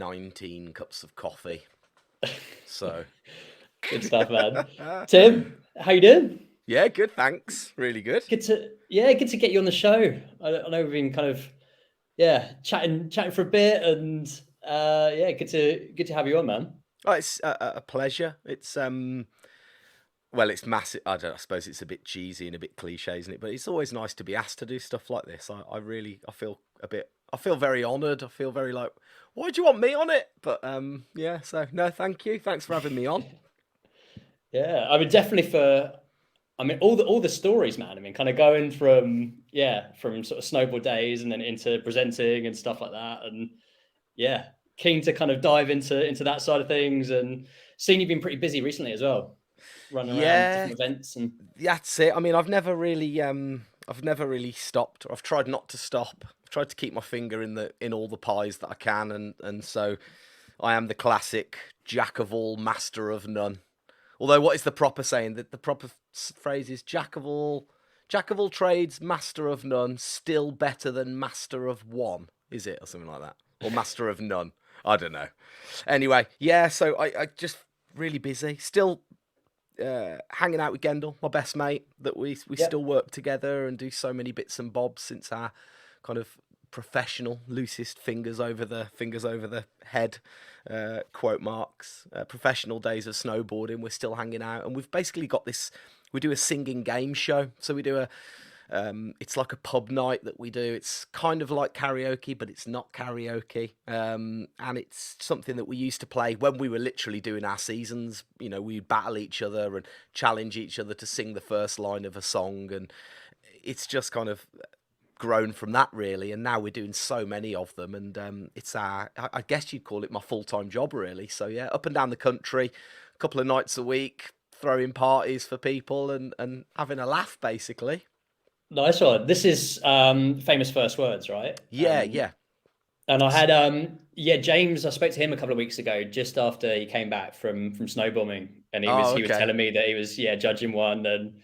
19 cups of coffee. So Good stuff, man. Tim, how you doing? yeah, good. Thanks. Really good. Good to get you on the show. I know we've been kind of chatting for a bit, and good to have you on, man. Oh, it's a pleasure. It's well, it's massive. I suppose it's a bit cheesy and a bit cliche, isn't it? But it's always nice to be asked to do stuff like this. I feel a bit. I feel very honoured. I feel very like, why do you want me on it? But yeah. So no, thank you. Thanks for having me on. Yeah, I mean, definitely for. I mean, all the stories, man. I mean, kind of going from sort of snowboard days and then into presenting and stuff like that, and yeah, keen to kind of dive into that side of things, and seeing you've been pretty busy recently as well, running around Yeah, different events and that's it. I mean, I've never really stopped. I've tried not to stop. I've tried to keep my finger in all the pies that I can, and so I am the classic jack of all, master of none. Although, what is the proper saying? That the proper phrase is jack of all trades, master of none. Still better than master of one, is it, or something like that, or master of none? I don't know. Anyway, yeah. So I just really busy. Still hanging out with Gendle, my best mate, that we yeah. still work together and do so many bits and bobs since our kind of professional loosest fingers over the head quote marks professional days of snowboarding. We're still hanging out, and we've basically got this. We do a singing game show, so we do a it's like a pub night that we do. It's kind of like karaoke, but it's not karaoke. And it's something that we used to play when we were literally doing our seasons. You know, we'd battle each other and challenge each other to sing the first line of a song. And it's just kind of grown from that, really. And now we're doing so many of them. And it's I guess you'd call it my full-time job, really. So, yeah, up and down the country, a couple of nights a week, throwing parties for people and having a laugh, basically. Nice one. This is famous first words, right? Yeah, yeah. And I had James. I spoke to him a couple of weeks ago, just after he came back from snowboarding, and Oh, he was okay. telling me that he was judging one, and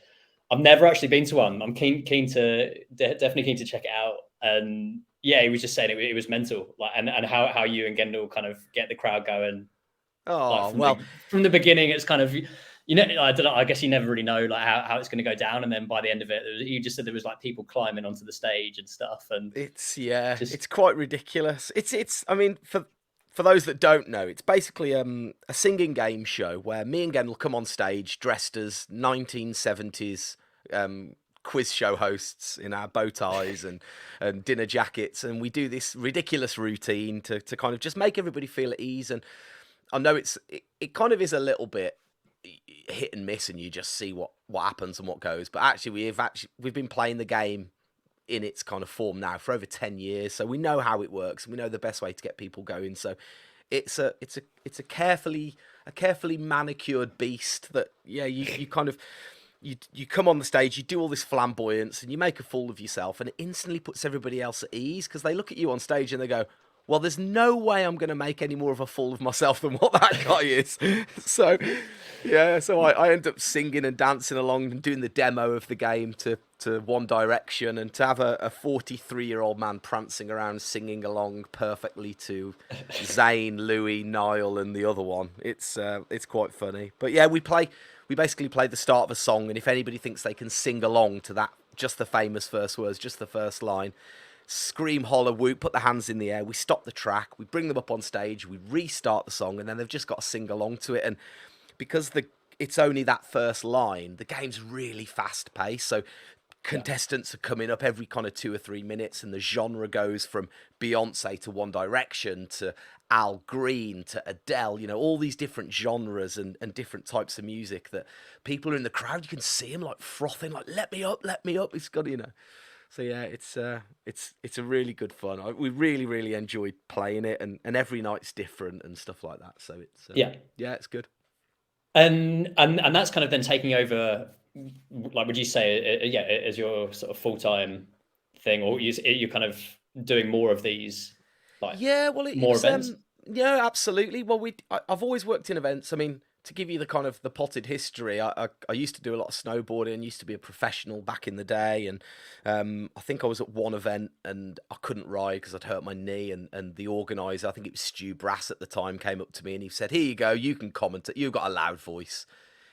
I've never actually been to one. I'm definitely keen to check it out, and yeah, he was just saying it was mental, like and how you and Gendel kind of get the crowd going, like Oh, well, from the beginning. It's kind of, I don't know. I guess you never really know like how it's going to go down, and then by the end of it, you just said there was like people climbing onto the stage and stuff, and yeah, just it's quite ridiculous. It's. I mean, for those that don't know, it's basically a singing game show where me and Gen will come on stage dressed as 1970s quiz show hosts in our bow ties and dinner jackets, and we do this ridiculous routine to kind of just make everybody feel at ease. And I know it kind of is a little bit hit and miss, and you just see what happens and what goes. But actually, we've been playing the game in its kind of form now for over 10 years, so we know how it works and we know the best way to get people going. So it's a carefully manicured beast that, yeah, you kind of you come on the stage, you do all this flamboyance and you make a fool of yourself, and it instantly puts everybody else at ease because they look at you on stage and they go, well, there's no way I'm going to make any more of a fool of myself than what that guy is. So, yeah, so I end up singing and dancing along and doing the demo of the game to One Direction, and to have a 43-year-old man prancing around singing along perfectly to Zayn, Louis, Niall, and the other one. It's quite funny. But yeah, we basically play the start of a song, and if anybody thinks they can sing along to that, just the famous first words, just the first line, scream, holler, whoop, put their hands in the air. We stop the track, we bring them up on stage, we restart the song, and then they've just got to sing along to it. And because it's only that first line, the game's really fast paced. So yeah. contestants are coming up every kind of 2 or 3 minutes, and the genre goes from Beyonce to One Direction to Al Green to Adele, all these different genres and different types of music that people are in the crowd, you can see them like frothing, like, let me up. It's got. So yeah, it's a really good fun. We really, really enjoyed playing it, and every night's different and stuff like that. So it's yeah, it's good. And that's kind of then taking over. Like, would you say, as your sort of full-time thing, or you're kind of doing more of these, like Yeah, well, it more was events? yeah, absolutely. Well, I've always worked in events. I mean, to give you the kind of the potted history, I used to do a lot of snowboarding, used to be a professional back in the day, and I think I was at one event and I couldn't ride because I'd hurt my knee, and the organizer, I think it was Stu Brass at the time, came up to me and he said, "Here you go, you can comment. You've got a loud voice.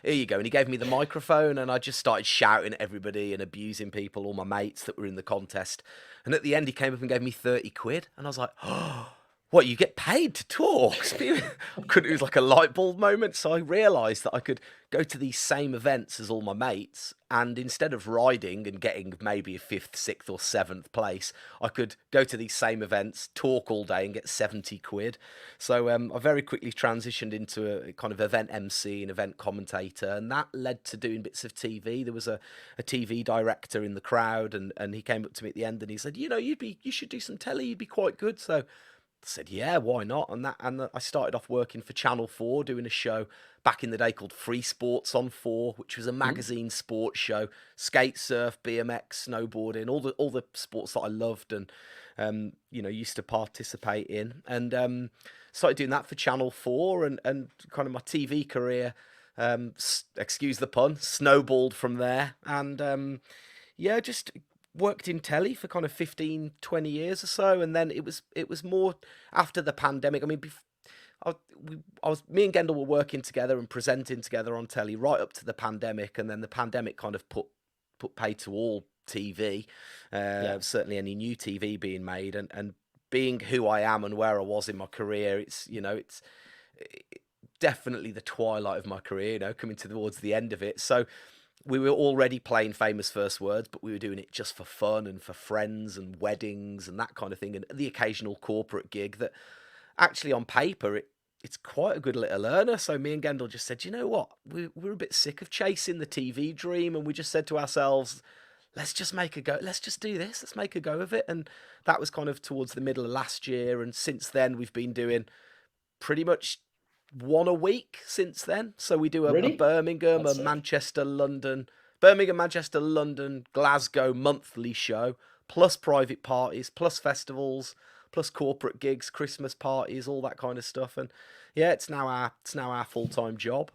Here you go." And he gave me the microphone, and I just started shouting at everybody and abusing people, all my mates that were in the contest. And at the end, he came up and gave me 30 quid, and I was like, "Oh, what, you get paid to talk?" It was like a light bulb moment. So I realised that I could go to these same events as all my mates, and instead of riding and getting maybe a fifth, sixth, or seventh place, I could go to these same events, talk all day, and get 70 quid. So I very quickly transitioned into a kind of event MC and event commentator, and that led to doing bits of TV. There was a TV director in the crowd, and he came up to me at the end and he said, you should do some telly, you'd be quite good. So I said, yeah, why not? And I started off working for Channel 4, doing a show back in the day called Free Sports on 4, which was a magazine sports show, skate, surf, BMX, snowboarding, all the sports that I loved and used to participate in. And started doing that for Channel 4, and kind of my TV career, excuse the pun, snowballed from there. And just worked in telly for kind of 15, 20 years or so, and then it was more after the pandemic. I mean, me and Gendle were working together and presenting together on telly right up to the pandemic, and then the pandemic kind of put paid to all TV, certainly any new TV being made, and being who I am and where I was in my career, it's definitely the twilight of my career, coming towards the end of it. So we were already playing Famous First Words, but we were doing it just for fun and for friends and weddings and that kind of thing, and the occasional corporate gig that actually on paper it's quite a good little earner. So me and Gendel just said, you know what, we're a bit sick of chasing the TV dream, and we just said to ourselves, let's just make a go. Let's just do this. Let's make a go of it. And that was kind of towards the middle of last year, and since then we've been doing pretty much one a week since then. So we do a Birmingham, That's a Manchester, London, Birmingham, Manchester, London, Glasgow monthly show, plus private parties, plus festivals, plus corporate gigs, Christmas parties, all that kind of stuff. And yeah, it's now our full-time job.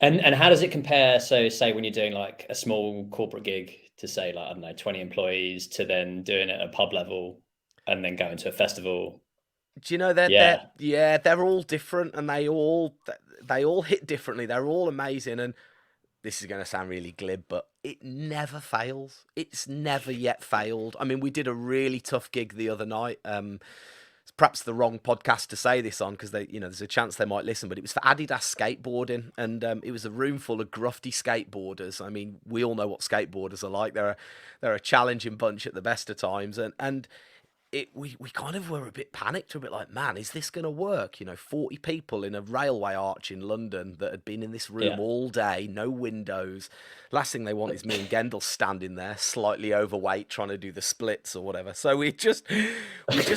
And how does it compare? So say when you're doing like a small corporate gig to say like, I don't know, 20 employees, to then doing it at a pub level and then going to a festival. Do you know they're all different, and they all hit differently. They're all amazing, and this is going to sound really glib, but it never fails. It's never yet failed. I mean, we did a really tough gig the other night. It's perhaps the wrong podcast to say this on because there's a chance they might listen, but it was for Adidas Skateboarding, and it was a room full of grufty skateboarders. I mean, we all know what skateboarders are like. They're a challenging bunch at the best of times, and we kind of were a bit panicked, a bit like, man, is this going to work? 40 people in a railway arch in London that had been in this room all day, no windows. Last thing they want is me and Gendel standing there, slightly overweight, trying to do the splits or whatever. So we just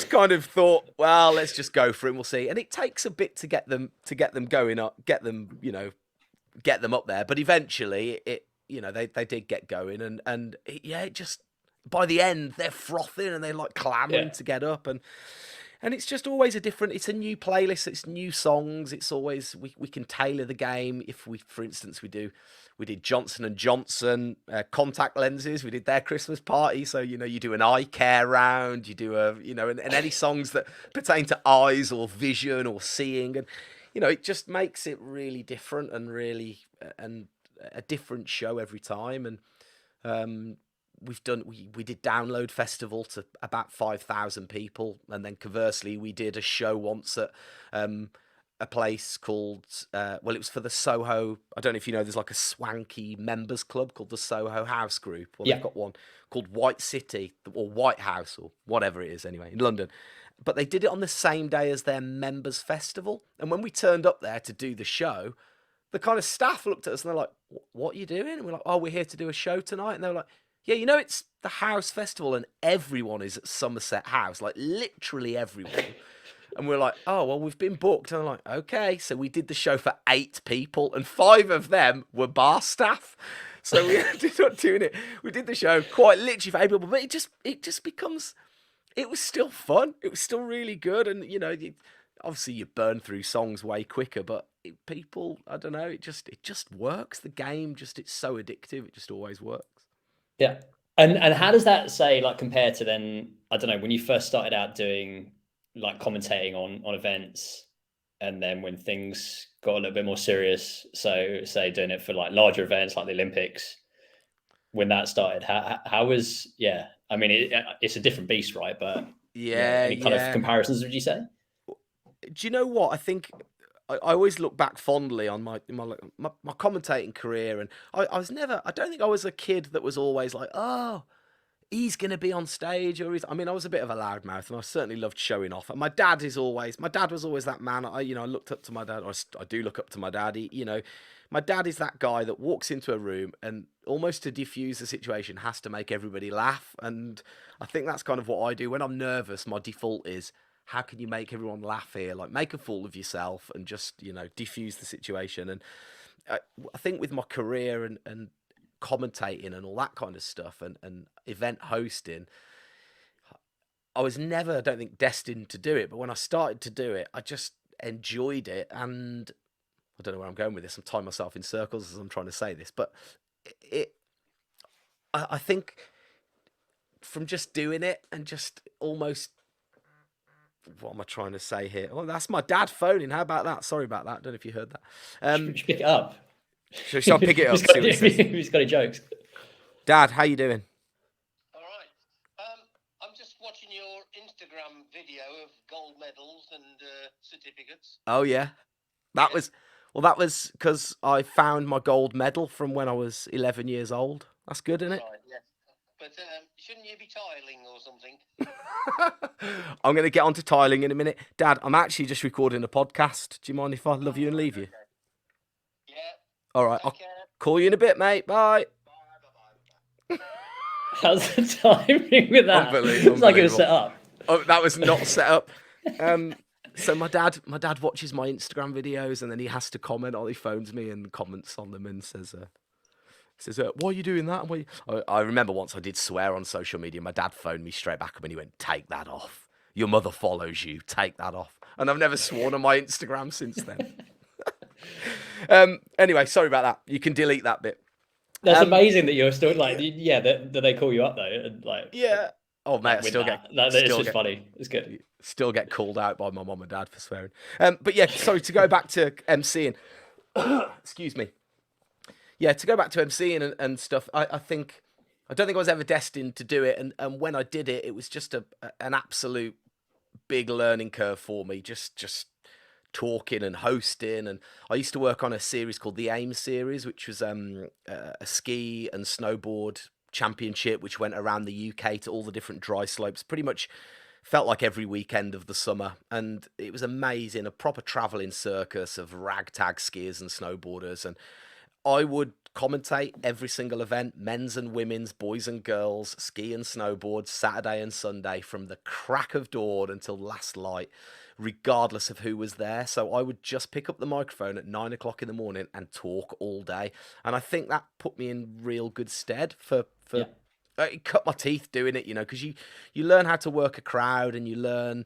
kind of thought, well, let's just go for it and we'll see. And it takes a bit to get them going up, get them up there. But eventually they did get going, and it just, by the end, they're frothing and they're like clamoring to get up, and it's just always it's a new playlist, it's new songs, it's always, we can tailor the game. If for instance, we did Johnson and Johnson contact lenses, we did their Christmas party, so you do an eye care round, you do and any songs that pertain to eyes or vision or seeing, and it just makes it really different and really and a different show every time. And we did Download Festival to about 5,000 people, and then conversely we did a show once at a place called it was for the Soho, I don't know if you know, there's like a swanky members club called the Soho House Group. Well, they've got one called White City or White House or whatever it is anyway in London, but they did it on the same day as their members festival. And when we turned up there to do the show, the kind of staff looked at us and they're like, what are you doing? And we're like, oh, we're here to do a show tonight. And they were like, yeah, it's the House Festival and everyone is at Somerset House, like literally everyone. And we're like, oh, well, we've been booked. And I'm like, okay. So we did the show for 8 people, and 5 of them were bar staff. So we ended up doing it. We did the show quite literally for 8 people, but it just becomes, it was still fun. It was still really good. And, obviously you burn through songs way quicker, but people, I don't know, it just works. The game just it's so addictive. It just always works. Yeah. And how does that say like compare to then, I don't know, when you first started out doing like commentating on events, and then when things got a little bit more serious, so say doing it for like larger events like the Olympics, when that started, how was, yeah, I mean it's a different beast, right? But yeah, Yeah, any kind of yeah. comparisons would you say? Do you know what? I think I always look back fondly on my commentating career, and I was never. I don't think I was a kid that was always like, oh, he's going to be on stage, or he's. I mean, I was a bit of a loudmouth, and I certainly loved showing off. And my dad was always that man. I looked up to my dad, or I do look up to my dad. My dad is that guy that walks into a room and almost to diffuse the situation has to make everybody laugh. And I think that's kind of what I do when I'm nervous. My default is, how can you make everyone laugh here? Like, make a fool of yourself and just, diffuse the situation. And I think with my career and commentating and all that kind of stuff and event hosting, I was never, I don't think, destined to do it. But when I started to do it, I just enjoyed it. And I don't know where I'm going with this. I'm tying myself in circles as I'm trying to say this. But it I think from just doing it and just almost, what am I trying to say here? Oh, that's my dad phoning. How about that? Sorry about that. I don't know if you heard that. You should pick it up. Shall I pick it up? He's got, See what he says. he's got any jokes. Dad, how you doing? All right. I'm just watching your Instagram video of gold medals and certificates. Oh yeah, that was because I found my gold medal from when I was 11 years old. That's good, isn't it? Right. Yes. But shouldn't you be tiling or something? I'm going to get onto tiling in a minute. Dad, I'm actually just recording a podcast. Do you mind if I love you and leave you? Okay. Yeah. All right, I'll Take care. call you in a bit, mate. Bye. Bye. How's the timing with that? It's like it was set up. Oh, that was not set up. So my dad watches my Instagram videos, and then he has to comment, or he phones me and comments on them and says, why are you doing that? I remember once I did swear on social media. My dad phoned me straight back up and he went, take that off. Your mother follows you. Take that off. And I've never sworn on my Instagram since then. Anyway, sorry about that. You can delete that bit. That's amazing that you're still like, yeah, that they call you up though. And like, yeah. Oh, mate, it's just funny. It's good. Still get called out by my mum and dad for swearing. But yeah, sorry, to go back to MCing. Excuse me. Yeah, to go back to MCing and stuff, I don't think I was ever destined to do it. And when I did it, it was just an absolute big learning curve for me, just talking and hosting. And I used to work on a series called the AIM series, which was a ski and snowboard championship, which went around the UK to all the different dry slopes, pretty much felt like every weekend of the summer. And it was amazing, a proper travelling circus of ragtag skiers and snowboarders. And I would commentate every single event, men's and women's, boys and girls, ski and snowboard, Saturday and Sunday, from the crack of dawn until last light, regardless of who was there. So I would just pick up the microphone at 9 o'clock in the morning and talk all day. And I think that put me in real good stead for Yeah. It cut my teeth doing it, because you learn how to work a crowd, and you learn,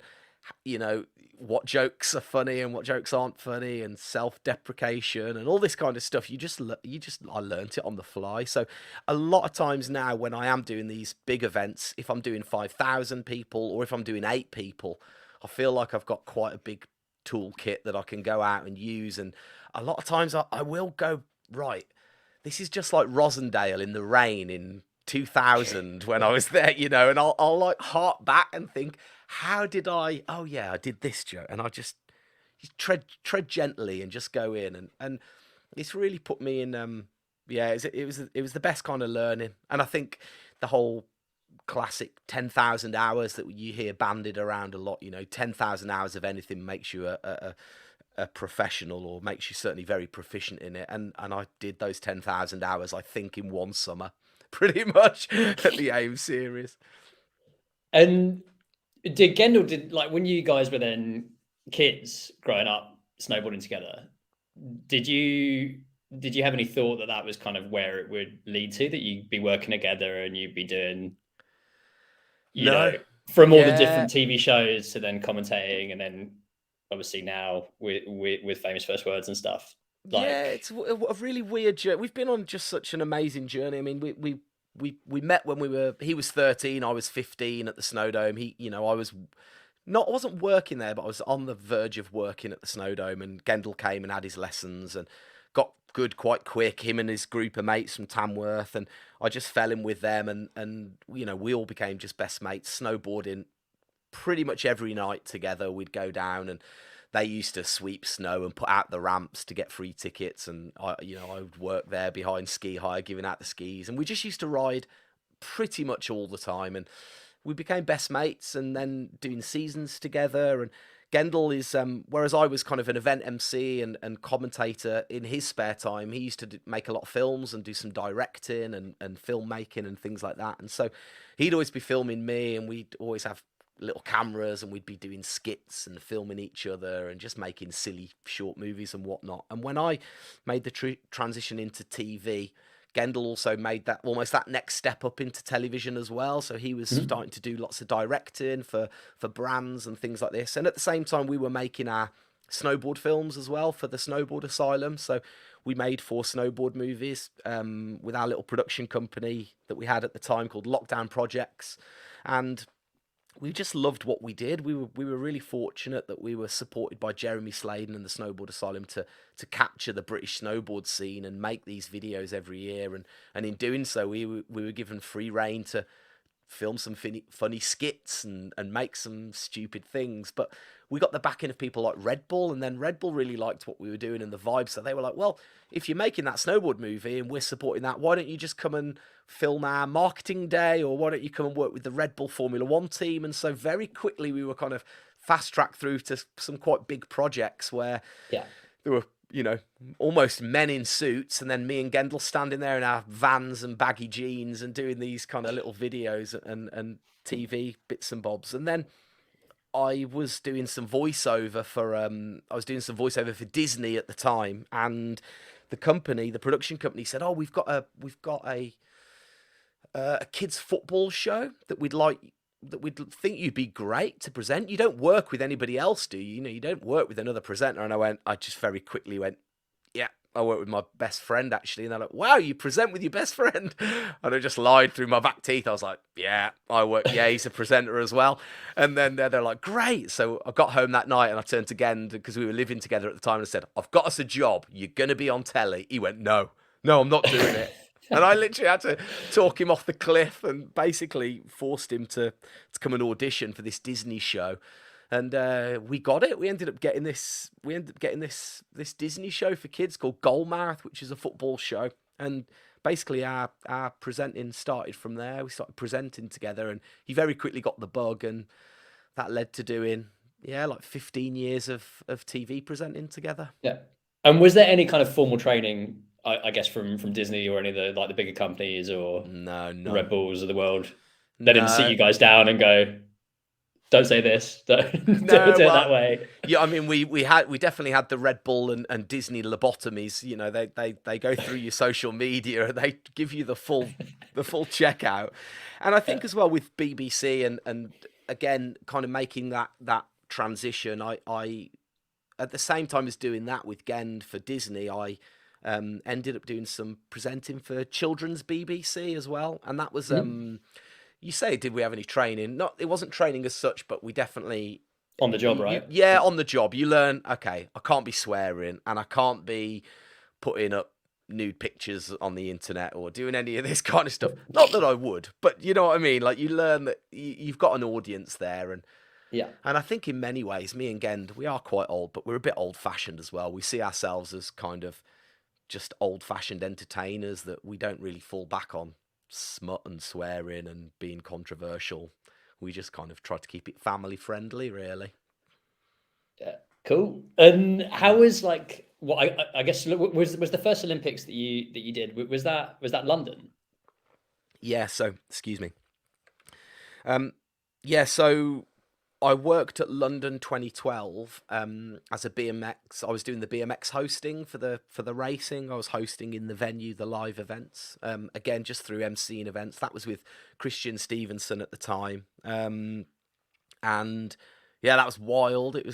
what jokes are funny and what jokes aren't funny, and self-deprecation and all this kind of stuff. I learnt it on the fly. So a lot of times now when I am doing these big events, if I'm doing 5,000 people or if I'm doing 8 people, I feel like I've got quite a big toolkit that I can go out and use. And a lot of times I will go, right, this is just like Rosendale in the rain in 2000 when I was there, and I'll like hark back and think, how did I? Oh yeah, I did this joke, and I just tread gently and just go in, and it's really put me in. Yeah, it was the best kind of learning, and I think the whole classic 10,000 hours that you hear bandied around a lot. 10,000 hours of anything makes you a professional, or makes you certainly very proficient in it. And I did those 10,000 hours, I think, in one summer. Pretty much at the AIM series. And did Gendle, like when you guys were then kids growing up snowboarding together, did you have any thought that was kind of where it would lead to, that you'd be working together and you'd be doing, from all the different TV shows to then commentating and then obviously now with famous first words and stuff. Yeah, Like, it's a really weird journey. We've been on just such an amazing journey. I mean, we met when he was 13, I was 15 at the Snowdome. I wasn't working there, but I was on the verge of working at the Snowdome, and Gendle came and had his lessons and got good quite quick. Him and his group of mates from Tamworth, and I just fell in with them, and we all became just best mates, snowboarding pretty much every night together. We'd go down, and they used to sweep snow and put out the ramps to get free tickets, and I would work there behind ski hire giving out the skis, and we just used to ride pretty much all the time, and we became best mates, and then doing seasons together. And Gendel is, whereas I was kind of an event MC and commentator in his spare time, he used to make a lot of films and do some directing and filmmaking and things like that. And so he'd always be filming me, and we'd always have little cameras, and we'd be doing skits and filming each other and just making silly short movies and whatnot. And when I made the transition into TV, Gendel also made that almost that next step up into television as well. So he was starting to do lots of directing for brands and things like this. And at the same time, we were making our snowboard films as well for the Snowboard Asylum. So we made 4 snowboard movies with our little production company that we had at the time called Lockdown Projects. And we just loved what we did. We were really fortunate that we were supported by Jeremy Sladen and the Snowboard Asylum to capture the British snowboard scene and make these videos every year. And in doing so, we were given free rein to film some funny skits and make some stupid things. But we got the backing of people like Red Bull, and then Red Bull really liked what we were doing and the vibe. So they were like, well, if you're making that snowboard movie and we're supporting that, why don't you just come and film our marketing day, or why don't you come and work with the Red Bull Formula One team? And so very quickly we were kind of fast tracked through to some quite big projects where there were, almost men in suits, and then me and Gendel standing there in our Vans and baggy jeans and doing these kind of little videos and TV bits and bobs. And then I was doing some voiceover for Disney at the time, and the production company said, "Oh, we've got a kids football show that we'd think you'd be great to present. You don't work with anybody else, do you? You don't work with another presenter." And I just very quickly went, "Yeah, I work with my best friend, actually." And they're like, "Wow, you present with your best friend?" And I just lied through my back teeth. I was like, "Yeah, he's a presenter as well." And then they're like, "Great." So I got home that night and I turned to Gen, because we were living together at the time, and I said, "I've got us a job. You're going to be on telly." He went, No, I'm not doing it." And I literally had to talk him off the cliff and basically forced him to come and audition for this Disney show. And we got it. We ended up getting this Disney show for kids called Goalmouth, which is a football show. And basically our presenting started from there. We started presenting together, and he very quickly got the bug, and that led to doing like 15 years of TV presenting together. Yeah. And was there any kind of formal training, I guess, from Disney or any of the bigger companies or the Red Bulls of the world? They didn't sit you guys down and go, "Don't say this, don't do it that way." Yeah, I mean, we definitely had the Red Bull and Disney lobotomies. They go through your social media and they give you the full checkout. And I think as well with BBC and again kind of making that transition, I at the same time as doing that with Gend for Disney, I ended up doing some presenting for children's BBC as well. And that was you say, did we have any training? It wasn't training as such, but we definitely on the job, right? On the job. You learn, okay, I can't be swearing and I can't be putting up nude pictures on the internet or doing any of this kind of stuff. Not that I would, but you know what I mean? Like, you learn that you've got an audience there, and I think in many ways, me and Gend, we are quite old, but we're a bit old-fashioned as well. We see ourselves as kind of just old-fashioned entertainers, that we don't really fall back on smut and swearing and being controversial. We just kind of try to keep it family friendly, really. Yeah, cool. And how was I guess was the first Olympics that you did, was that London? Yeah. So excuse me. So I worked at London 2012 as a BMX. I was doing the BMX hosting for the racing. I was hosting in the venue, the live events. Again, just through emceeing events. That was with Christian Stevenson at the time. And yeah, that was wild. It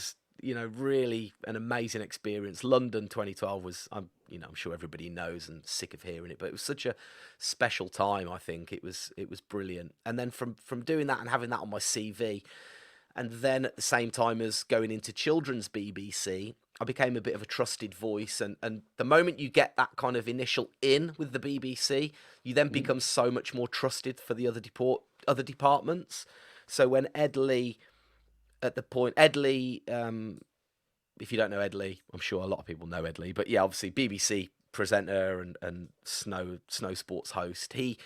really an amazing experience. London 2012 was, I'm sure everybody knows and sick of hearing it, but it was such a special time. I think it was brilliant. And then from doing that and having that on my CV, and then at the same time as going into children's BBC, I became a bit of a trusted voice. And the moment you get that kind of initial in with the BBC, you then become so much more trusted for the other departments. So when Ed Lee, if you don't know Ed Lee, I'm sure a lot of people know Ed Lee, but yeah, obviously BBC presenter and snow sports host. He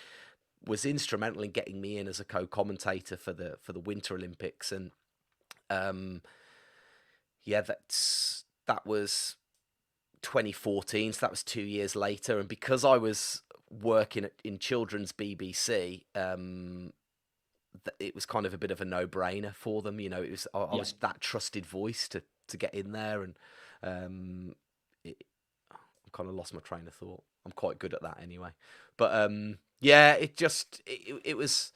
was instrumental in getting me in as a co-commentator for the Winter Olympics, and that was 2014, so that was 2 years later. And because I was working in children's BBC, it was kind of a bit of a no-brainer for them. I was that trusted voice to get in there, and I kind of lost my train of thought. I'm quite good at that anyway. But it was.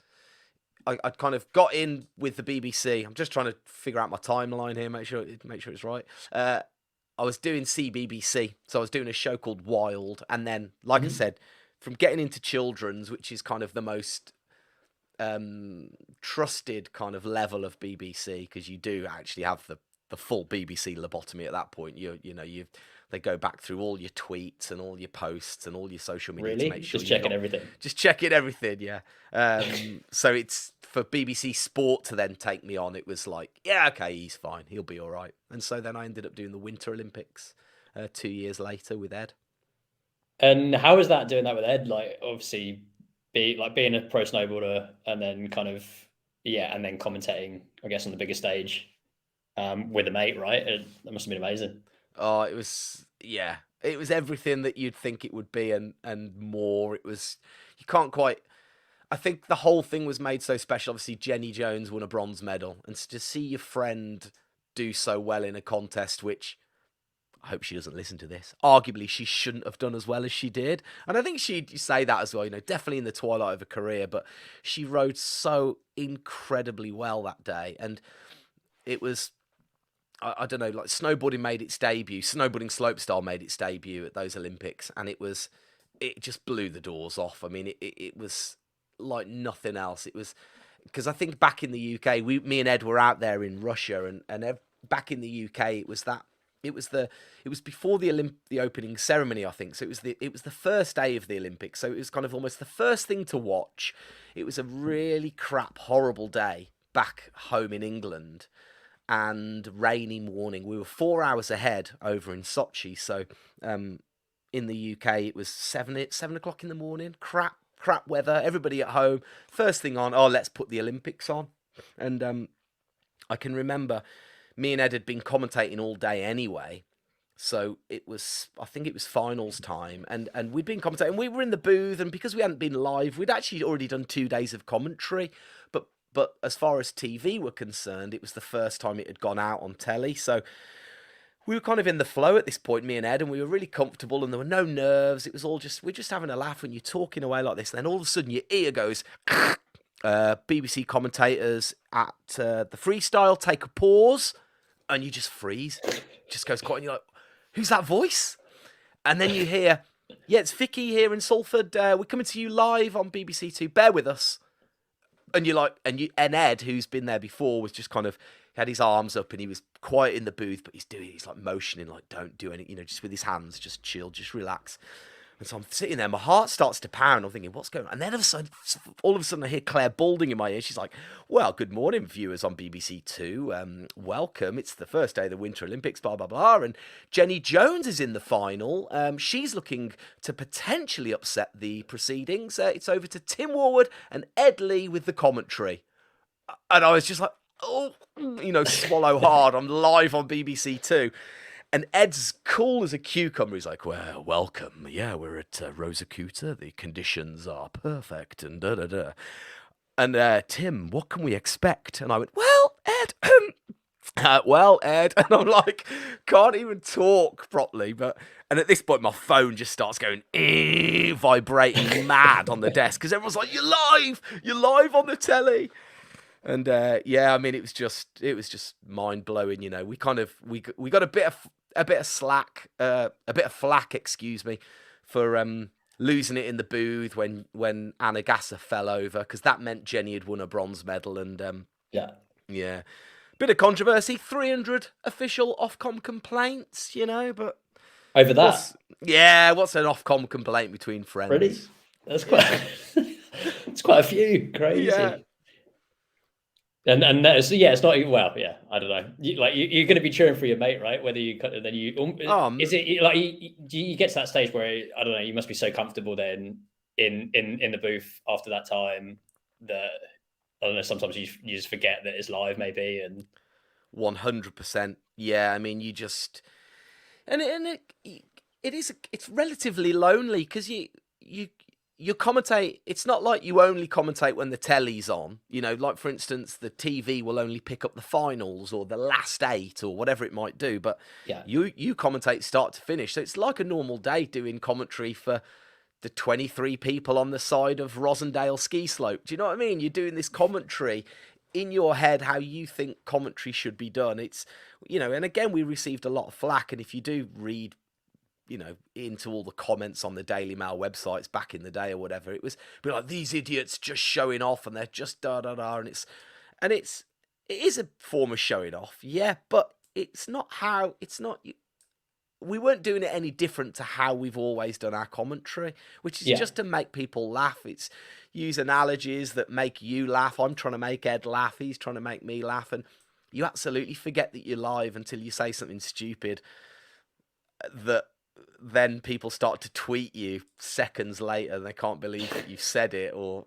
I kind of got in with the BBC. I'm just trying to figure out my timeline here, make sure it's right. I was doing CBBC, so I was doing a show called Wild, and then, like I said, from getting into children's, which is kind of the most trusted kind of level of BBC, because you do actually have the full BBC lobotomy at that point. They go back through all your tweets and all your posts and all your social media to make sure just checking everything. Just checking everything, yeah. So it's for BBC Sport to then take me on. It was like, yeah, okay, he's fine, he'll be all right. And so then I ended up doing the Winter Olympics 2 years later with Ed. And how was that doing that with Ed? Like, obviously, being a pro snowboarder and then kind of and then commentating, I guess, on the bigger stage with a mate, right? That must have been amazing. Oh, it was everything that you'd think it would be and more. It was, you can't quite. I think the whole thing was made so special. Obviously, Jenny Jones won a bronze medal, and to see your friend do so well in a contest, which I hope she doesn't listen to this, arguably she shouldn't have done as well as she did. And I think she'd say that as well, definitely in the twilight of her career, but she rode so incredibly well that day. And it was, I don't know, like snowboarding made its debut, snowboarding slopestyle made its debut at those Olympics, and it just blew the doors off. I mean, it was like nothing else. It was, because I think back in the UK, me and Ed were out there in Russia, and back in the UK, it was before the opening ceremony, I think. So it was the first day of the Olympics. So it was kind of almost the first thing to watch. It was a really crap, horrible day back home in England, and rainy morning. We were 4 hours ahead over in Sochi. So in the UK, it was 7 o'clock in the morning. Crap weather. Everybody at home. First thing on. Oh, let's put the Olympics on. And I can remember, me and Ed had been commentating all day anyway, so I think it was finals time, and we'd been commentating. We were in the booth, and because we hadn't been live, we'd actually already done 2 days of commentary, but as far as TV were concerned, it was the first time it had gone out on telly, so we were kind of in the flow at this point, me and Ed, and we were really comfortable, and there were no nerves. It was all we're just having a laugh when you're talking away like this, and then all of a sudden your ear goes... BBC commentators at the freestyle take a pause, and you just freeze. It just goes quiet, and you're like, who's that voice? And then you hear, yeah, it's Vicky here in Salford. We're coming to you live on BBC Two. Bear with us. And you're like, and Ed, who's been there before, was just kind of, had his arms up, and he was quiet in the booth, but he's like motioning, like, don't do anything, just with his hands, just chill, just relax. And so I'm sitting there, my heart starts to pound. I'm thinking, what's going on? And then all of a sudden, I hear Claire Balding in my ear. She's like, well, good morning, viewers on BBC Two. Welcome. It's the first day of the Winter Olympics, blah, blah, blah. And Jenny Jones is in the final. She's looking to potentially upset the proceedings. It's over to Tim Warwood and Ed Lee with the commentary. And I was just like, oh, swallow hard. I'm live on BBC Two. And Ed's cool as a cucumber. He's like, well, welcome. Yeah, we're at Rosacuta. The conditions are perfect and da-da-da. And Tim, what can we expect? And I went, well, Ed. And I'm like, can't even talk properly. And at this point, my phone just starts going, vibrating mad on the desk. Because everyone's like, you're live on the telly. And yeah, I mean, it was just mind blowing. You know, we got a bit of slack, a bit of flack, excuse me, for losing it in the booth when Anna Gasser fell over, because that meant Jenny had won a bronze medal. And Yeah. yeah, bit of controversy, 300 official Ofcom complaints, you know, but Over that, what's an Ofcom complaint between friends? really, that's quite. It's quite a few. Crazy. Yeah. And that's, yeah, it's not even, well, yeah, I don't know. You're going to be cheering for your mate, right? Whether you then you is it like you get to that stage where, I don't know, you must be so comfortable then in the booth after that time that, I don't know, sometimes you just forget that it's live, maybe. And 100%. Yeah, I mean, you just it's relatively lonely, because you commentate. It's not like you only commentate when the telly's on. You know, like, for instance, the TV will only pick up the finals or the last 8 or whatever it might do. But yeah, you commentate start to finish. So it's like a normal day doing commentary for the 23 people on the side of Rosendale ski slope. Do you know what I mean? You're doing this commentary in your head how you think commentary should be done. It's, you know, and again, we received a lot of flack. And if you do read, you know, into all the comments on the Daily Mail websites back in the day or whatever, it was be like, these idiots just showing off, and they're just da da da, and it is a form of showing off, yeah, but it's not. We weren't doing it any different to how we've always done our commentary, which is just to make people laugh. It's use analogies that make you laugh. I'm trying to make Ed laugh. He's trying to make me laugh, and you absolutely forget that you're live until you say something stupid that then people start to tweet you seconds later and they can't believe that you've said it. Or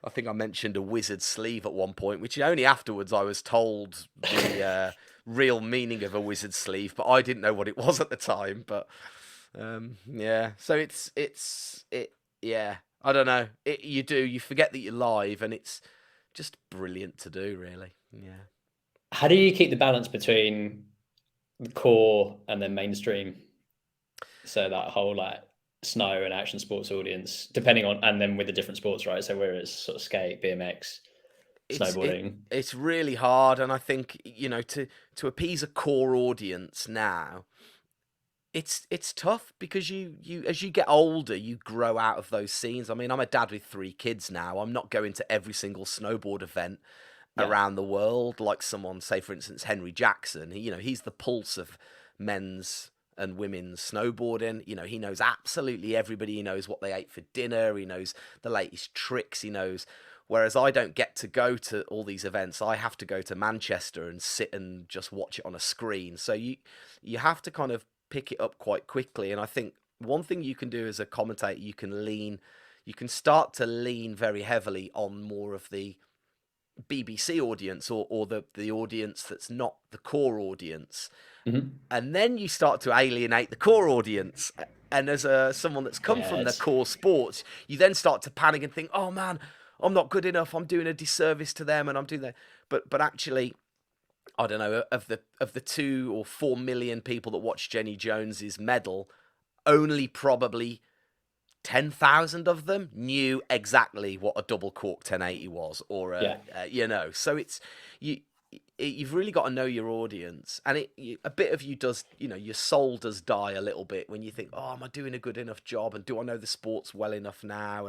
I think I mentioned a wizard sleeve at one point, which only afterwards I was told the real meaning of a wizard sleeve, but I didn't know what it was at the time. But yeah, so yeah, I don't know. You forget that you're live, and it's just brilliant to do, really. Yeah. How do you keep the balance between the core and then mainstream? So that whole like snow and action sports audience, depending on, and then with the different sports, right? So where it's sort of skate, BMX, snowboarding. It's really hard, and I think, you know, to appease a core audience now, it's tough, because you as you get older, you grow out of those scenes. I mean, I'm a dad with 3 kids now. I'm not going to every single snowboard event around the world like someone, say for instance Henry Jackson. He's the pulse of men's and women's snowboarding. You know, he knows absolutely everybody. He knows what they ate for dinner. He knows the latest tricks. He knows. Whereas I don't get to go to all these events. I have to go to Manchester and sit and just watch it on a screen. So you have to kind of pick it up quite quickly. And I think one thing you can do as a commentator, you can start to lean very heavily on more of the BBC audience, or the audience that's not the core audience. Mm-hmm. And then you start to alienate the core audience. And as someone that's come from the core sports, you then start to panic and think, oh man, I'm not good enough. I'm doing a disservice to them, and I'm doing that. But actually, I don't know, of the 2 or 4 million people that watch Jenny Jones's medal, only probably 10,000 of them knew exactly what a double cork 1080 was, or you know. So it's you've really got to know your audience, and a bit of you does, you know, your soul does die a little bit when you think, oh, am I doing a good enough job, and do I know the sports well enough now?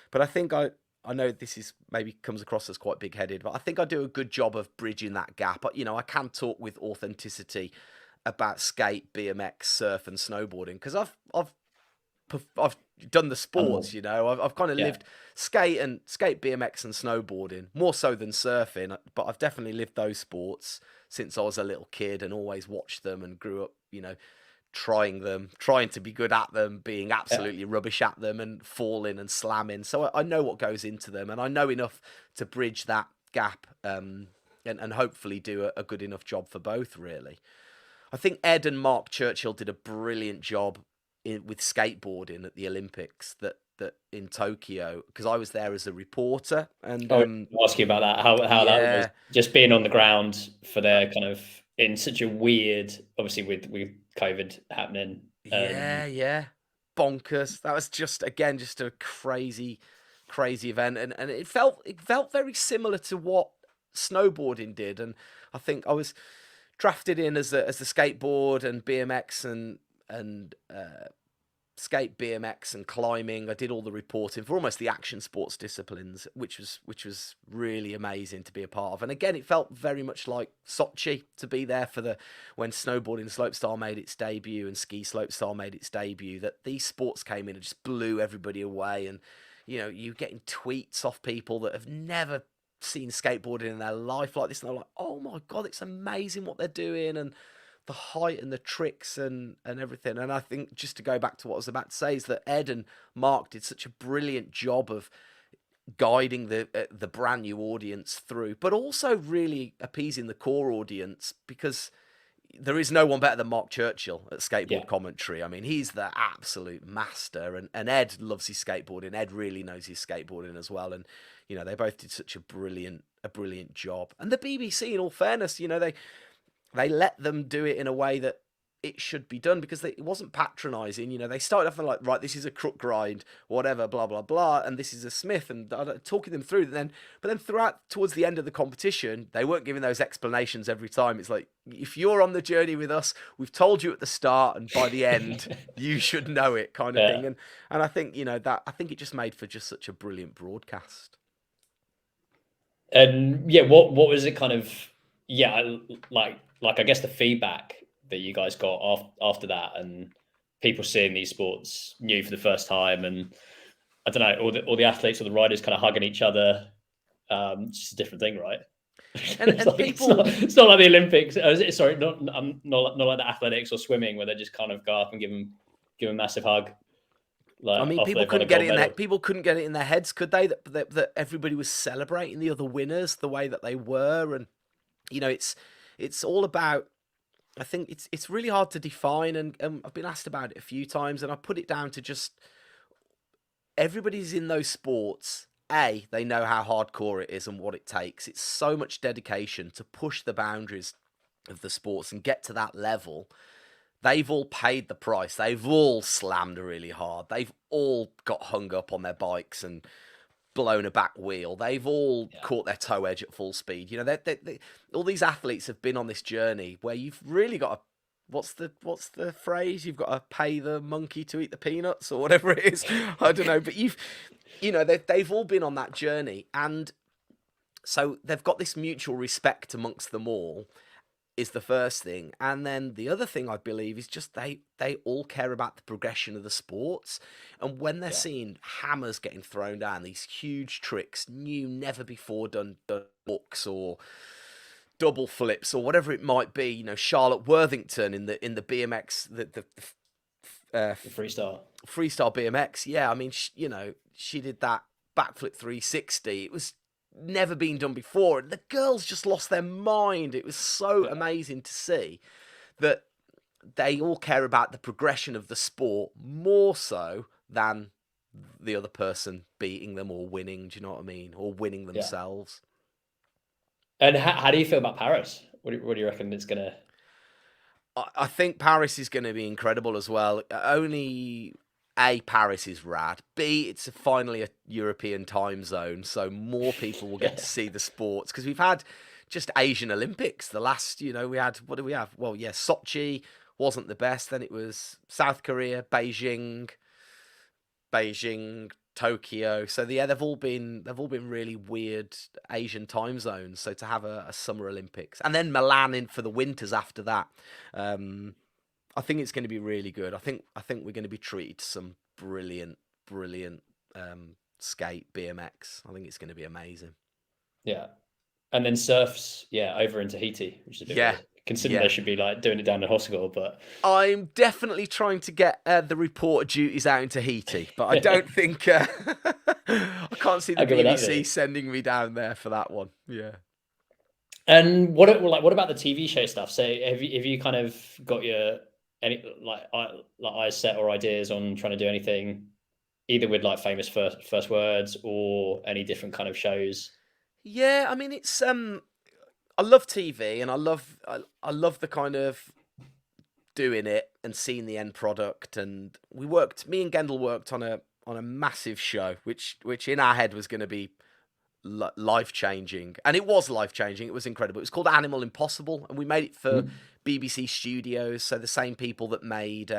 But I think I know this is maybe comes across as quite big-headed, but I think I do a good job of bridging that gap. You know, I can talk with authenticity about skate, BMX, surf, and snowboarding, because I've done the sports. You know, I've kind of lived skate, BMX, and snowboarding more so than surfing, but I've definitely lived those sports since I was a little kid, and always watched them and grew up, you know, trying to be good at them, being absolutely rubbish at them, and falling and slamming. So I know what goes into them, and I know enough to bridge that gap, and hopefully do a good enough job for both, really. I think Ed and Mark Churchill did a brilliant job with skateboarding at the Olympics that in Tokyo, because I was there as a reporter. And I'll ask you about that, how that was, just being on the ground for their kind of, in such a weird, obviously with COVID happening. Yeah, bonkers. That was just a crazy event, and it felt very similar to what snowboarding did. And I think I was drafted in as the skateboard and BMX and skate, BMX, and climbing. I did all the reporting for almost the action sports disciplines, which was really amazing to be a part of. And again, it felt very much like Sochi to be there for when snowboarding slopestyle made its debut and ski slopestyle made its debut. That these sports came in and just blew everybody away. And you getting tweets off people that have never seen skateboarding in their life like this, and they're like, "Oh my god, it's amazing what they're doing," and the height and the tricks and everything. And I think, just to go back to what I was about to say, is that Ed and Mark did such a brilliant job of guiding the brand new audience through, but also really appeasing the core audience, because there is no one better than Mark Churchill at skateboard commentary. I mean, he's the absolute master, and Ed loves his skateboarding. Ed really knows his skateboarding as well, and they both did such a brilliant job. And the BBC, in all fairness, they let them do it in a way that it should be done, because it wasn't patronising. They started off and like, right, this is a crook grind, whatever, blah blah blah, and this is a Smith, and talking them through. But then throughout, towards the end of the competition, they weren't giving those explanations every time. It's like, if you're on the journey with us, we've told you at the start, and by the end, you should know it, kind of thing. And I think I think it just made for just such a brilliant broadcast. And what was it kind of? Like I guess the feedback that you guys got after that, and people seeing these sports new for the first time, and I don't know, all the athletes or the riders kind of hugging each other. It's just a different thing, right? And people, it's not like the Olympics. Sorry, not like the athletics or swimming, where they just kind of go up and give a massive hug. I mean, people couldn't get it in their heads, could they? That everybody was celebrating the other winners the way that they were, and it's all about. I think it's really hard to define, and I've been asked about it a few times, and I put it down to just everybody's in those sports. They know how hardcore it is and what it takes. It's so much dedication to push the boundaries of the sports and get to that level. They've all paid the price. They've all slammed really hard. They've all got hung up on their bikes and blown a back wheel. They've all caught their toe edge at full speed. All these athletes have been on this journey where you've really got to, what's the phrase? You've got to pay the monkey to eat the peanuts, or whatever it is. I don't know, but they've all been on that journey, and so they've got this mutual respect amongst them all. Is the first thing. And then the other thing, I believe, is just they all care about the progression of the sports. And when they're seeing hammers getting thrown down, these huge tricks, new, never before done books or double flips or whatever it might be, Charlotte Worthington in the BMX, the freestyle BMX. Yeah, I mean, she did that backflip 360. It was never been done before, and the girls just lost their mind. It was so amazing to see that they all care about the progression of the sport more so than the other person beating them or winning. Do you know what I mean? Or winning themselves. And how do you feel about Paris? What do you reckon it's gonna? I think Paris is going to be incredible as well. Paris is rad. B, it's finally a European time zone, so more people will get to see the sports, because we've had just Asian Olympics. The last, we had, what do we have? Well, Sochi wasn't the best. Then it was South Korea, Beijing, Tokyo. So they've all been really weird Asian time zones. So to have a Summer Olympics, and then Milan in for the winters after that. I think it's going to be really good. I think we're going to be treated to some brilliant skate, BMX. I think it's going to be amazing. Yeah, and then surfs, over in Tahiti, which is a bit weird, considering they should be like doing it down in hospital. But I'm definitely trying to get the reporter duties out in Tahiti, but I don't think I can't see the BBC sending me down there for that one. Yeah. And what about the TV show stuff? So have you kind of got your any eyes set or ideas on trying to do anything, either with like famous first words or any different kind of shows? Yeah, I mean, it's I love TV, and I love the kind of doing it and seeing the end product. And me and Gendle worked on a massive show, which in our head was going to be life changing, and it was life changing. It was incredible. It was called Animal Impossible, and we made it for BBC Studios. So the same people that made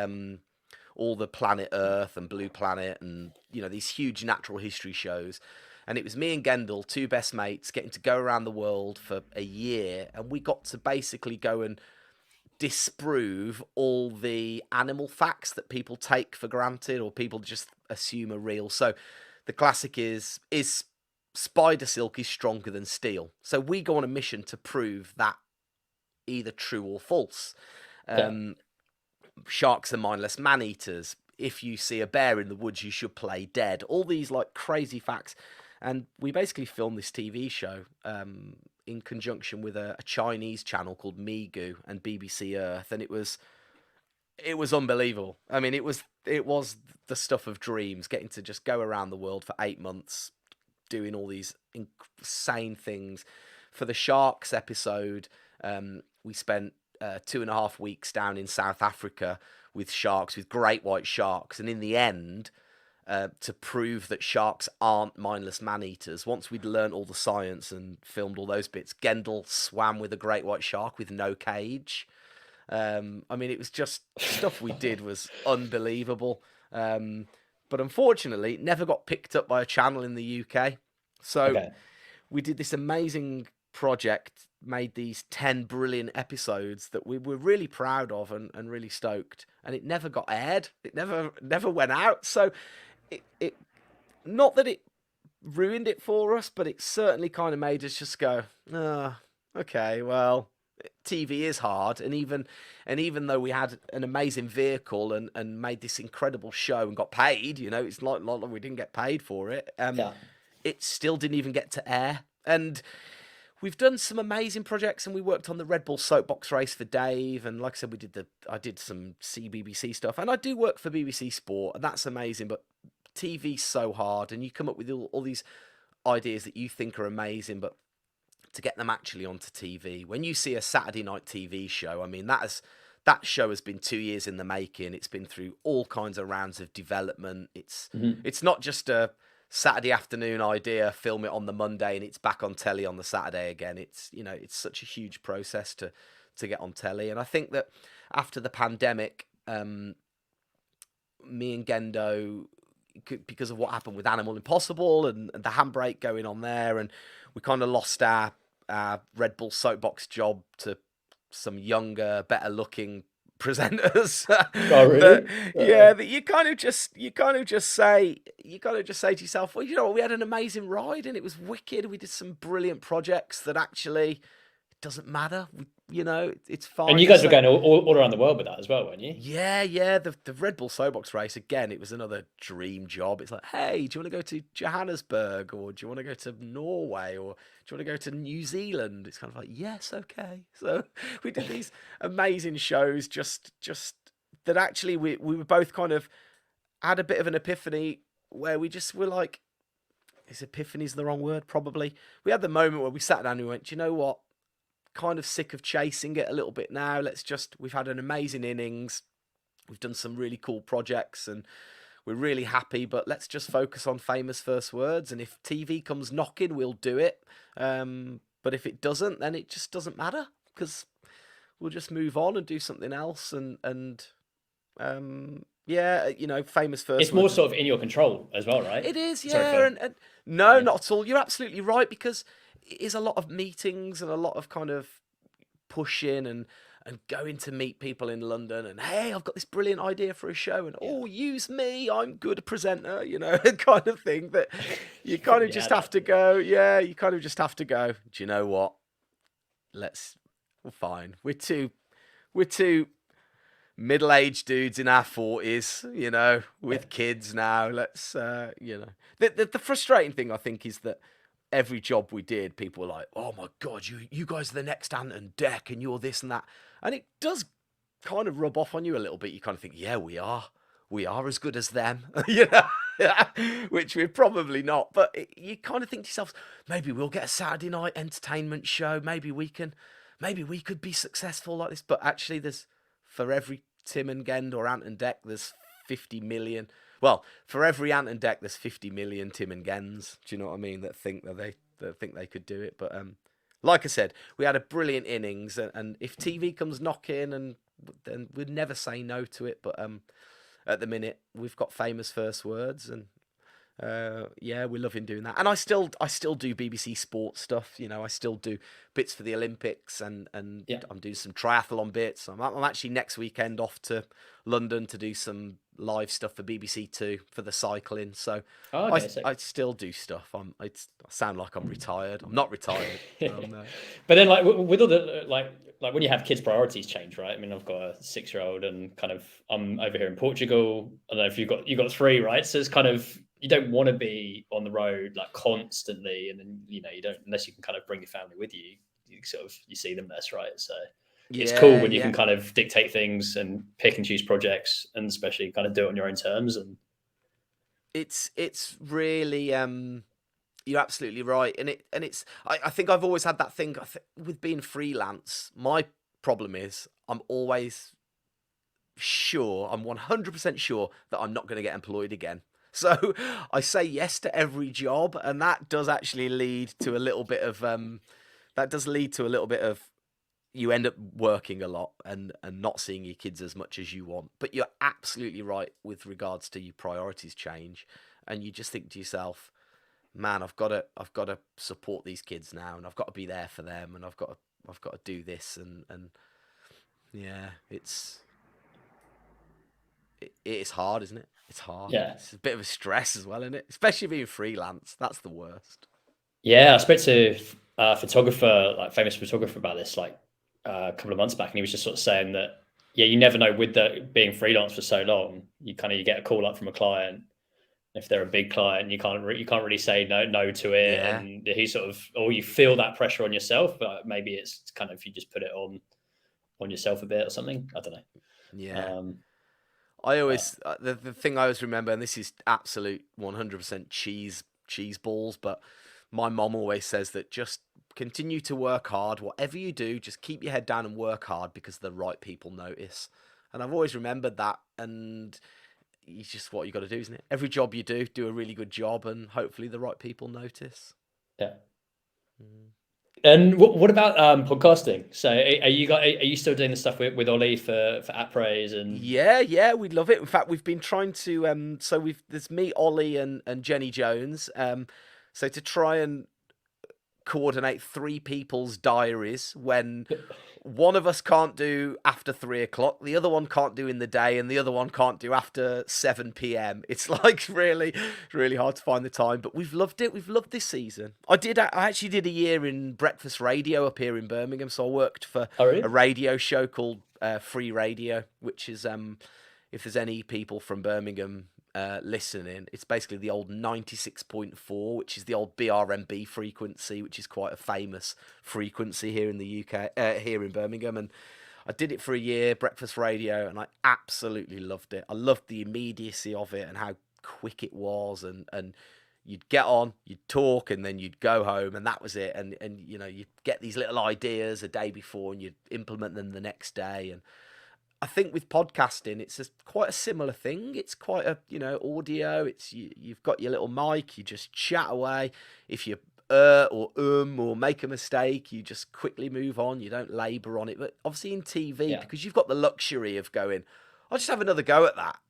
all the Planet Earth and Blue Planet, and these huge natural history shows. And it was me and Gendle, two best mates, getting to go around the world for a year, and we got to basically go and disprove all the animal facts that people take for granted or people just assume are real. So the classic is spider silk is stronger than steel. So we go on a mission to prove that either true or false. Sharks are mindless man-eaters. If you see a bear in the woods, you should play dead. All these like crazy facts. And we basically filmed this TV show in conjunction with a Chinese channel called Migu and BBC Earth, and it was unbelievable. I mean, it was the stuff of dreams, getting to just go around the world for 8 months, doing all these insane things. For the sharks episode, we spent 2.5 weeks down in South Africa with sharks, with great white sharks, and in the end, to prove that sharks aren't mindless man-eaters. Once we'd learnt all the science and filmed all those bits, Gendle swam with a great white shark with no cage. I mean, it was just stuff we did was unbelievable. But unfortunately, it never got picked up by a channel in the UK. So we did this amazing project, made these 10 brilliant episodes that we were really proud of and really stoked. And it never got aired. It never went out. So it not that it ruined it for us, but it certainly kind of made us just go, okay, well, TV is hard. And even though we had an amazing vehicle and made this incredible show and got paid, it's not like we didn't get paid for it. It still didn't even get to air. And we've done some amazing projects, and we worked on the Red Bull soapbox race for Dave. And like I said, I did some CBBC stuff, and I do work for BBC Sport, and that's amazing. But TV's so hard, and you come up with all these ideas that you think are amazing, but to get them actually onto TV. When you see a Saturday night TV show, I mean, that show has been 2 years in the making. It's been through all kinds of rounds of development. It's not just a Saturday afternoon idea, film it on the Monday, and it's back on telly on the Saturday again. It's it's such a huge process to get on telly. And I think that after the pandemic, me and Gendo, because of what happened with Animal Impossible and the handbrake going on there, and we kind of lost our Red Bull soapbox job to some younger, better looking presenters. Oh, really? That you kind of just say to yourself, well, we had an amazing ride and it was wicked. We did some brilliant projects that actually it doesn't matter. It's fine. And you guys were going all around the world with that as well, weren't you? Yeah. The Red Bull soapbox race, again, it was another dream job. It's like, hey, do you want to go to Johannesburg, or do you want to go to Norway, or do you want to go to New Zealand? It's kind of like, yes, okay. So we did these amazing shows, just that actually we were both kind of had a bit of an epiphany where we just were like, is epiphany's the wrong word? Probably. We had the moment where we sat down and we went, do you know what? Kind of sick of chasing it a little bit now. We've had an amazing innings. We've done some really cool projects and we're really happy, but let's just focus on famous first words. And if TV comes knocking, we'll do it. But if it doesn't, then it just doesn't matter, because we'll just move on and do something else. And famous first It's words. more sort of in your control as well, right? It is, yeah. No, not at all. You're absolutely right, because it is a lot of meetings and a lot of kind of pushing and going to meet people in London and, hey, I've got this brilliant idea for a show, and use me, I'm good a presenter, kind of thing, that you kind of just have to go, you kind of just have to go, do you know what? Fine. We're two middle-aged dudes in our 40s, with kids now. Let's, The frustrating thing, I think, is that every job we did, people were like, oh my God, you guys are the next Ant and Dec, and you're this and that. And it does kind of rub off on you a little bit. You kind of think, yeah, we are as good as them, which we're probably not. But you kind of think to yourself, maybe we'll get a Saturday night entertainment show. Maybe we could be successful like this. But actually, for every Tim and Gend or Ant and Dec, there's 50 million. Well, for every Ant and Dec, there's 50 million Tim and Gens. Do you know what I mean? That think that that think they could do it. But like I said, we had a brilliant innings, and if TV comes knocking, and then we'd never say no to it. But at the minute, we've got famous first words, and yeah, we're loving doing that. And I still do BBC Sports stuff. You know, I still do bits for the Olympics, and Yeah. I'm doing some triathlon bits. I'm actually next weekend off to London to do some live stuff for BBC Two for the cycling. So Oh, okay, I still do stuff. I sound like I'm retired. I'm not retired. But then, like with all the like when you have kids, priorities change, right? I mean, I've got a 6-year-old, and kind of I'm over here in Portugal. I don't know if you've got 3, right? So it's kind of, you don't want to be on the road like constantly, and then you don't, unless you can kind of bring your family with you. You see them less, right? So it's cool when you can kind of dictate things and pick and choose projects, and especially kind of do it on your own terms. And it's really you're absolutely right, and it's I think I've always had that thing with being freelance. My problem is I'm always sure, I'm 100% sure that I'm not going to get employed again. So I say yes to every job, and that does actually lead to a little bit of you end up working a lot and not seeing your kids as much as you want. But you're absolutely right with regards to your priorities change, and you just think to yourself, man, I've got to support these kids now, and I've got to be there for them, and I've got to do this, and yeah, it's hard, isn't it? It's hard. yeah, It's a bit of a stress as well, isn't it? Especially being freelance. That's the worst. yeah. I spoke to a photographer, like famous photographer, about this like a couple of months back, and he was just sort of saying that you never know with being freelance for so long. You get a call up from a client. If they're a big client, you can't really say no to it, Yeah. and he sort of, or you feel that pressure on yourself, but maybe it's kind of, you just put it on yourself a bit or something. I don't know. Yeah. I always the thing I always remember, and this is absolute 100% cheese balls, but my mom always says that just continue to work hard. Whatever you do, just keep your head down and work hard, because the right people notice. And I've always remembered that, and it's just what you got to do, isn't it? Every job you do a really good job, and hopefully the right people notice. Yeah. And what about podcasting? So are you still doing the stuff with Ollie for Appraise? And Yeah, we love it. In fact, we've been trying to there's me, Ollie, and Jenny Jones. So to try and coordinate 3 people's diaries when one of us can't do after 3 o'clock, the other one can't do in the day, and the other one can't do after 7 p.m. It's like really, really hard to find the time, but we've loved it. We've loved this season. I actually did a year in breakfast radio up here in Birmingham, so I worked for a radio show called Free Radio, which is if there's any people from Birmingham listening, it's basically the old 96.4, which is the old BRMB frequency, which is quite a famous frequency here in the UK, here in Birmingham. And I did it for a year, breakfast radio, and I absolutely loved it. I loved the immediacy of it and how quick it was, and you'd get on, you'd talk, and then you'd go home, and that was it. And you'd get these little ideas a day before, and you'd implement them the next day. And I think with podcasting, it's quite a similar thing. It's quite a, audio. It's you've got your little mic, you just chat away. If you or make a mistake, you just quickly move on. You don't labour on it. But obviously in TV, because you've got the luxury of going, I'll just have another go at that.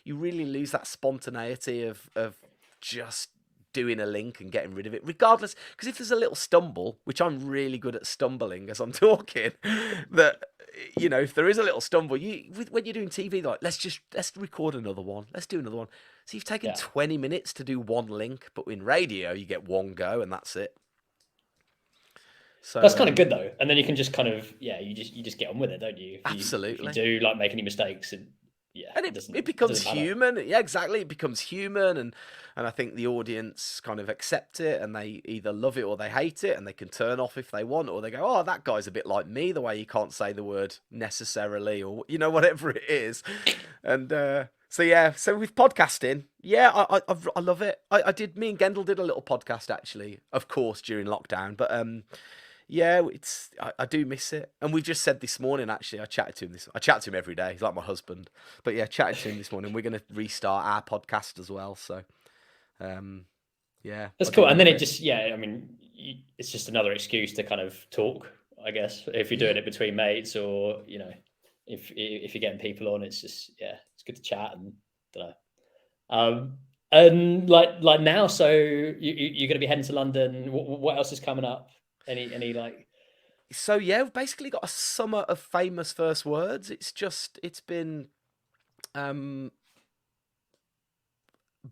You really lose that spontaneity of just doing a link and getting rid of it, regardless. Because if there's a little stumble, which I'm really good at stumbling as I'm talking, that if there is a little stumble, when you're doing TV, like let's record another one, let's do another one. So you've taken 20 minutes to do one link, but in radio you get one go and that's it. So that's kind of good though, and then you can just kind of you just get on with it, don't you? Absolutely. If you do like make any mistakes, and it becomes human. Yeah, exactly. It becomes human, and I think the audience kind of accept it, and they either love it or they hate it, and they can turn off if they want, or they go, "Oh, that guy's a bit like me, the way he can't say the word necessarily," or whatever it is. And so with podcasting, I love it. Me and Gendle did a little podcast actually, of course, during lockdown, but I do miss it. And we've just said this morning, actually, I chat to him every day. He's like my husband. But chatted to him this morning. We're going to restart our podcast as well. So, Yeah, That's I cool. do And then love it just, I mean, it's just another excuse to kind of talk, I guess, if you're doing it between mates, or, if you're getting people on, it's just, it's good to chat and, don't know. And like now, so you're going to be heading to London. What else is coming up? Any like? So yeah, we've basically got a summer of famous first words. It's been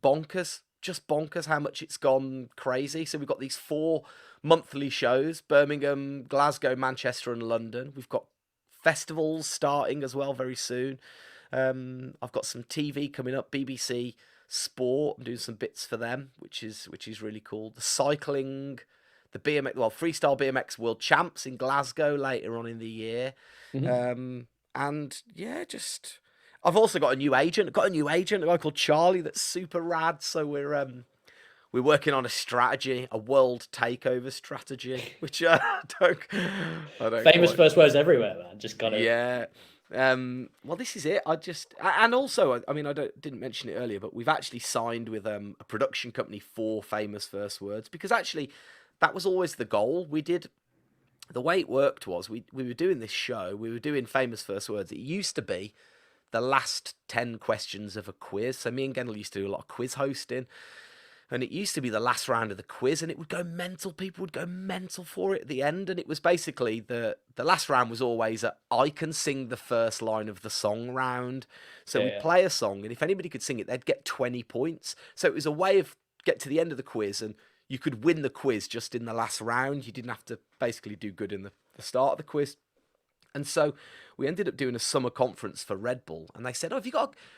bonkers, just bonkers how much it's gone crazy. So we've got these 4 monthly shows: Birmingham, Glasgow, Manchester, and London. We've got festivals starting as well very soon. I've got some TV coming up, BBC Sport. I'm doing some bits for them, which is really cool. The cycling, the freestyle BMX World Champs in Glasgow later on in the year. And yeah, just I've also got a new agent. I've got a new agent, a guy called Charlie, that's super rad. So we're working on a strategy, a world takeover strategy, which I don't Famous quite. first words everywhere, man. Just kind of. Yeah. Well, this is it. And also, I mean, didn't mention it earlier, but we've actually signed with a production company for Famous First Words, because actually that was always the goal. The way it worked was we were doing this show, we were doing Famous First Words. It used to be the last 10 questions of a quiz. So me and Gendle used to do a lot of quiz hosting. And it used to be the last round of the quiz, and it would go mental. People would go mental for it at the end. And it was basically the last round was always a I can sing the first line of the song round. So we'd play a song, and if anybody could sing it, they'd get 20 points. So it was a way of get to the end of the quiz, and you could win the quiz just in the last round. You didn't have to basically do good in the start of the quiz. And so we ended up doing a summer conference for Red Bull, and they said, "Oh,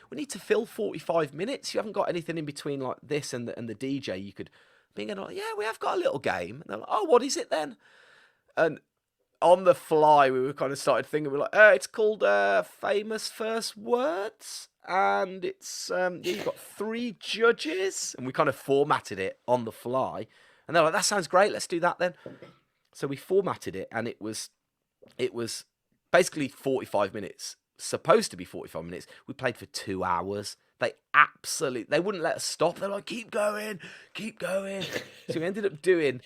we need to fill 45 minutes. You haven't got anything in between like this and the DJ. You could." Being like, "Yeah, we have got a little game." And they're like, "Oh, what is it then?" And on the fly, we were kind of started thinking, we're like, "It's called Famous First Words, and it's you've got 3 judges," and we kind of formatted it on the fly, and they're like, "That sounds great. Let's do that then." So we formatted it, and it was basically 45 minutes, supposed to be 45 minutes. We played for 2 hours. They wouldn't let us stop. They're like, keep going, keep going. So we ended up doing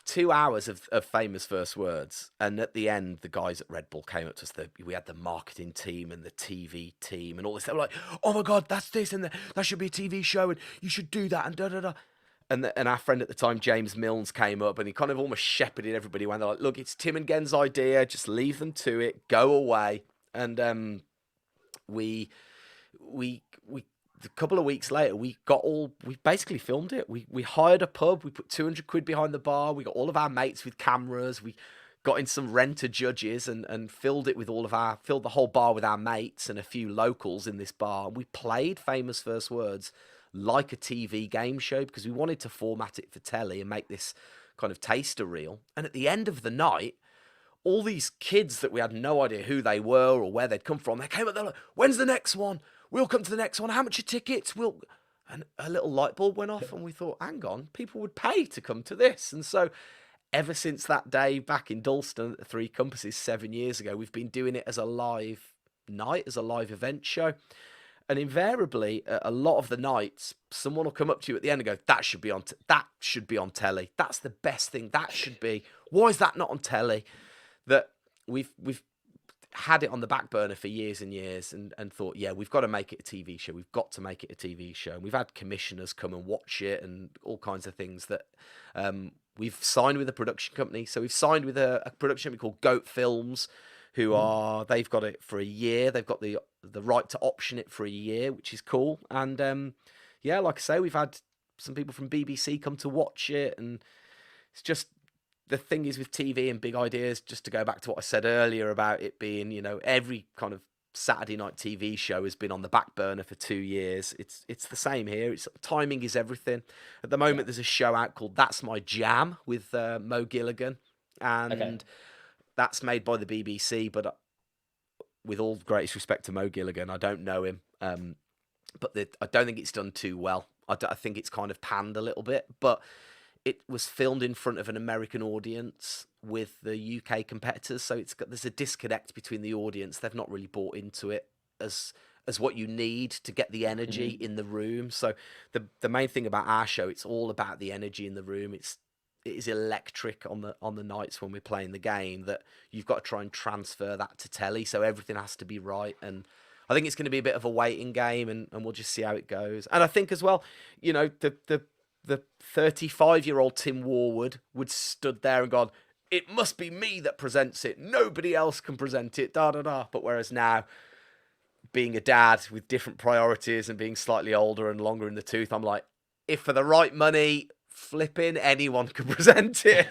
2 hours of Famous First Words. And at the end, the guys at Red Bull came up to us. We had the marketing team and the TV team and all this. They were like, "Oh my God, that's this, and that should be a TV show, and you should do that, and da-da-da." And our friend at the time, James Milnes, came up, and he kind of almost shepherded everybody when they're like, "Look, it's Tim and Gen's idea. Just leave them to it. Go away." And we a couple of weeks later, we basically filmed it. We hired a pub. We put 200 quid behind the bar. We got all of our mates with cameras. We got in some renter judges and filled the whole bar with our mates and a few locals in this bar. We played Famous First Words like a TV game show, because we wanted to format it for telly and make this kind of taster reel. And at the end of the night, all these kids that we had no idea who they were or where they'd come from, they came up, they're like, "When's the next one? We'll come to the next one. How much are tickets? And a little light bulb went off, and we thought, hang on, people would pay to come to this. And so ever since that day back in Dalston at the Three Compasses 7 years ago, we've been doing it as a live night, as a live event show. And invariably, a lot of the nights, someone will come up to you at the end and go, "That should be on telly. That's the best thing. That should be. Why is that not on telly?" That we've had it on the back burner for years and years, and thought, yeah, we've got to make it a TV show. We've got to make it a TV show. And we've had commissioners come and watch it and all kinds of things. That we've signed with a production company. So we've signed with a production company called Goat Films, they've got it for a year. They've got the right to option it for a year, which is cool. And yeah, like I say, we've had some people from BBC come to watch it, and it's just, the thing is with TV and big ideas, just to go back to what I said earlier about it being, every kind of Saturday night TV show has been on the back burner for 2 years. It's the same here. Timing is everything. At the moment, there's a show out called That's My Jam with Mo Gilligan, and that's made by the BBC. But with all greatest respect to Mo Gilligan, I don't know him, but I don't think it's done too well. I think it's kind of panned a little bit, but it was filmed in front of an American audience with the UK competitors, so there's a disconnect between the audience. They've not really bought into it as as what you need to get the energy in the room. So the main thing about our show, it's all about the energy in the room. It is electric on the nights when we're playing the game, that you've got to try and transfer that to telly. So everything has to be right. And I think it's going to be a bit of a waiting game, and we'll just see how it goes. And I think as well, you know, the 35-year-old Tim Warwood would stood there and gone, it must be me that presents it. Nobody else can present it. Da da da. But whereas now, being a dad with different priorities and being slightly older and longer in the tooth, I'm like, if for the right money, flipping anyone can present it.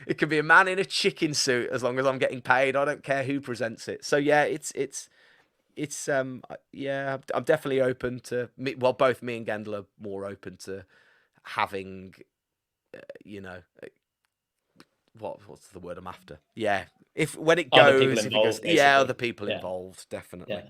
It can be a man in a chicken suit as long as I'm getting paid. I don't care who presents it. So yeah, yeah, I'm definitely open to me. Well, both me and Gendle are more open to having, you know, what's the word I'm after? Yeah, when it goes, other people involved, definitely.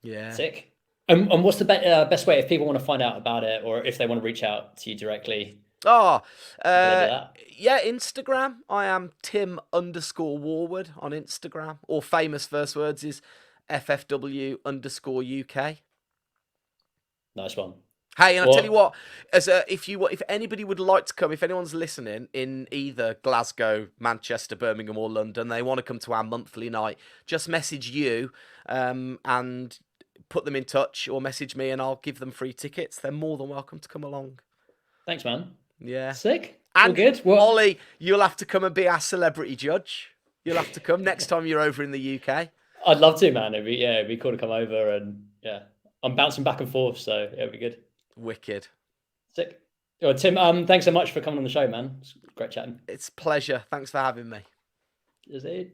Yeah. Sick. And what's the best way if people want to find out about it, or if they want to reach out to you directly? Yeah, Instagram. I am Tim_Warwood on Instagram, or famous first words is FFW_UK. Nice one. Hey, and I'll tell you what, if anybody would like to come, if anyone's listening in either Glasgow, Manchester, Birmingham, or London, they want to come to our monthly night, just message you and put them in touch, or message me, and I'll give them free tickets. They're more than welcome to come along. Thanks, man. Yeah. Sick. And all good. Ollie, you'll have to come and be our celebrity judge. You'll have to come next time you're over in the UK. I'd love to, man. It'd be cool to come over, and yeah, I'm bouncing back and forth, so yeah, it'd be good. Wicked. Sick. Well, Tim, thanks so much for coming on the show, man. It's great chatting. It's a pleasure. Thanks for having me. Cheers, dude.